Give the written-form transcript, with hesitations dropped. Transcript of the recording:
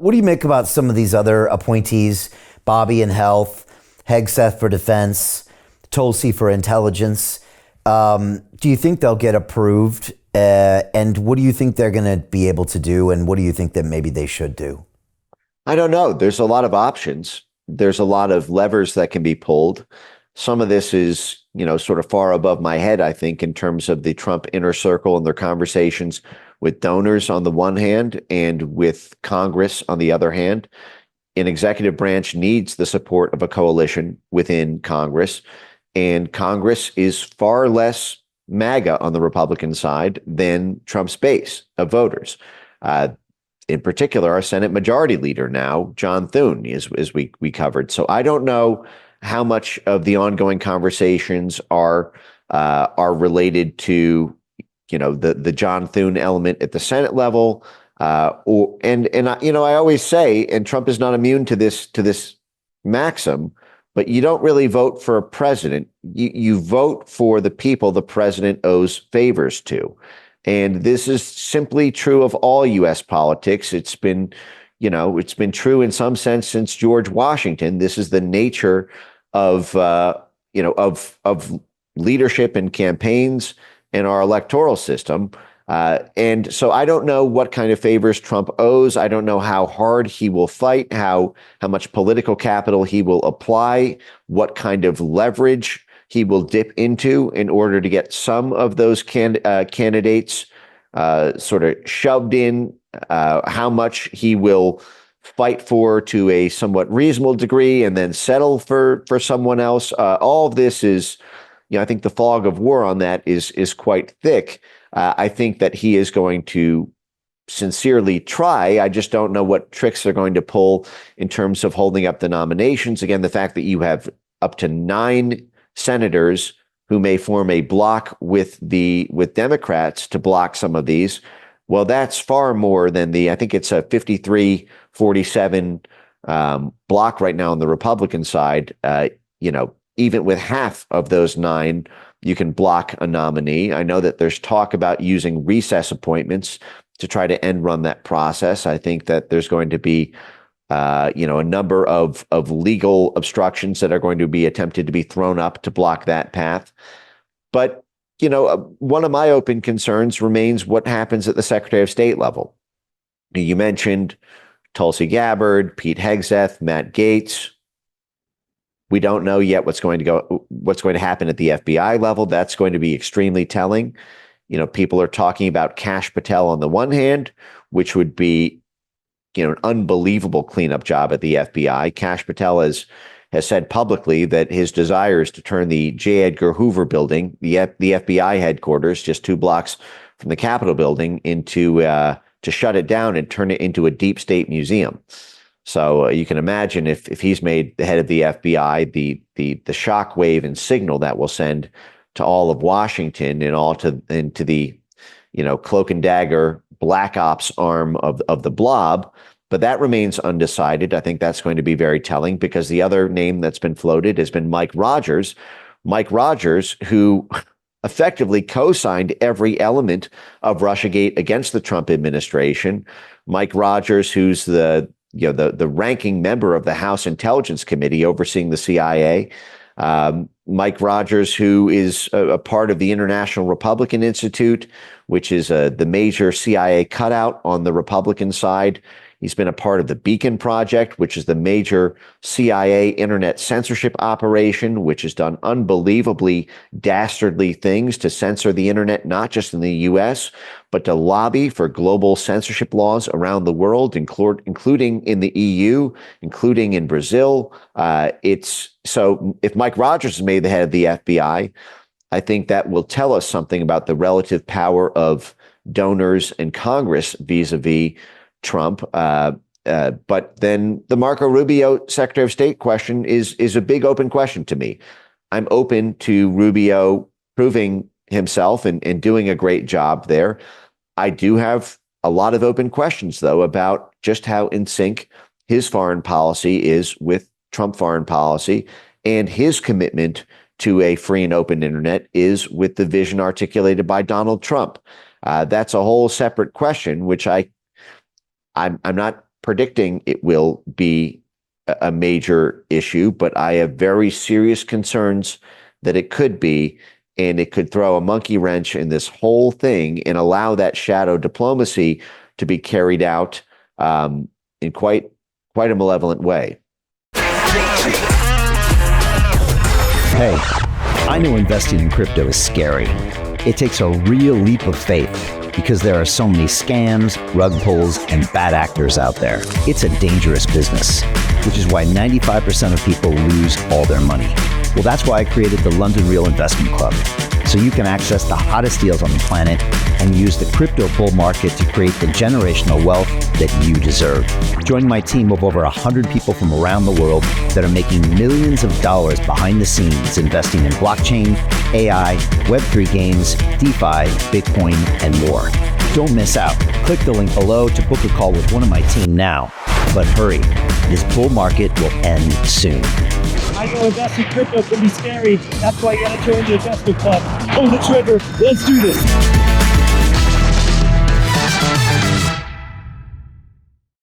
What do you make about some of these other appointees? Bobby in health, Hegseth for defense, Tulsi for intelligence. Do you think they'll get approved? And what do you think they're going to be able to do? And what do you think that maybe they should do? I don't know. There's a lot of options. There's a lot of levers that can be pulled. Some of this is, sort of far above my head, I think, in terms of the Trump inner circle and their conversations with donors on the one hand and with Congress on the other hand. An executive branch needs the support of a coalition within Congress, and Congress is far less MAGA on the Republican side than Trump's base of voters. In particular, our Senate Majority Leader now, John Thune, as we covered. So I don't know how much of the ongoing conversations are related to, the John Thune element at the Senate level, I always say, and Trump is not immune to this maxim, but you don't really vote for a president. You vote for the people the president owes favors to. And this is simply true of all U.S. politics. It's been true in some sense since George Washington. This is the nature of leadership and campaigns and our electoral system. And so I don't know what kind of favors Trump owes. I don't know how hard he will fight, how much political capital he will apply, what kind of leverage he will dip into in order to get some of those candidates sort of shoved in, how much he will fight for to a somewhat reasonable degree and then settle for someone else. All of this is, I think the fog of war on that is quite thick. I think that he is going to sincerely try. I just don't know what tricks they're going to pull in terms of holding up the nominations. Again, the fact that you have up to 9 senators who may form a block with Democrats to block some of these. Well, that's far more than I think it's a 53-47 block right now on the Republican side. Even with half of those 9, you can block a nominee. I know that there's talk about using recess appointments to try to end run that process. I think that there's going to be a number of legal obstructions that are going to be attempted to be thrown up to block that path. But, one of my open concerns remains what happens at the Secretary of State level. You mentioned Tulsi Gabbard, Pete Hegseth, Matt Gaetz. We don't know yet what's going to happen at the FBI level. That's going to be extremely telling. People are talking about Kash Patel on the one hand, which would be an unbelievable cleanup job at the FBI. Kash Patel has said publicly that his desire is to turn the J. Edgar Hoover building, the FBI headquarters, just 2 blocks from the Capitol building, to shut it down and turn it into a deep state museum. So you can imagine if he's made the head of the FBI, the shockwave and signal that will send to all of Washington and into the cloak and dagger black ops arm of the blob. But that remains undecided. I think that's going to be very telling because the other name that's been floated has been Mike Rogers. Mike Rogers, who effectively co-signed every element of Russiagate against the Trump administration. Mike Rogers, who's the ranking member of the House Intelligence Committee overseeing the CIA. Mike Rogers, who is a part of the International Republican Institute, which is the major CIA cutout on the Republican side. He's been a part of the Beacon Project, which is the major CIA internet censorship operation, which has done unbelievably dastardly things to censor the internet, not just in the U.S., but to lobby for global censorship laws around the world, including in the EU, including in Brazil. So if Mike Rogers is made the head of the FBI, I think that will tell us something about the relative power of donors and Congress vis-a-vis Trump. But then the Marco Rubio Secretary of State question is a big open question to me. I'm open to Rubio proving himself and doing a great job there. I do have a lot of open questions, though, about just how in sync his foreign policy is with Trump foreign policy, and his commitment to a free and open internet is with the vision articulated by Donald Trump. That's a whole separate question, which I'm not predicting it will be a major issue, but I have very serious concerns that it could be, and it could throw a monkey wrench in this whole thing and allow that shadow diplomacy to be carried out in quite a malevolent way. Hey, I know investing in crypto is scary. It takes a real leap of faith because there are so many scams, rug pulls, and bad actors out there. It's a dangerous business, which is why 95% of people lose all their money. Well, that's why I created the London Real Investment Club, so you can access the hottest deals on the planet and use the crypto bull market to create the generational wealth that you deserve. Join my team of over 100 people from around the world that are making millions of dollars behind the scenes investing in blockchain, AI, Web3 games, DeFi, Bitcoin, and more. Don't miss out. Click the link below to book a call with one of my team now. But hurry, this bull market will end soon. I know investing in crypto can be scary. That's why you gotta join the investment club. Pull the trigger. Let's do this.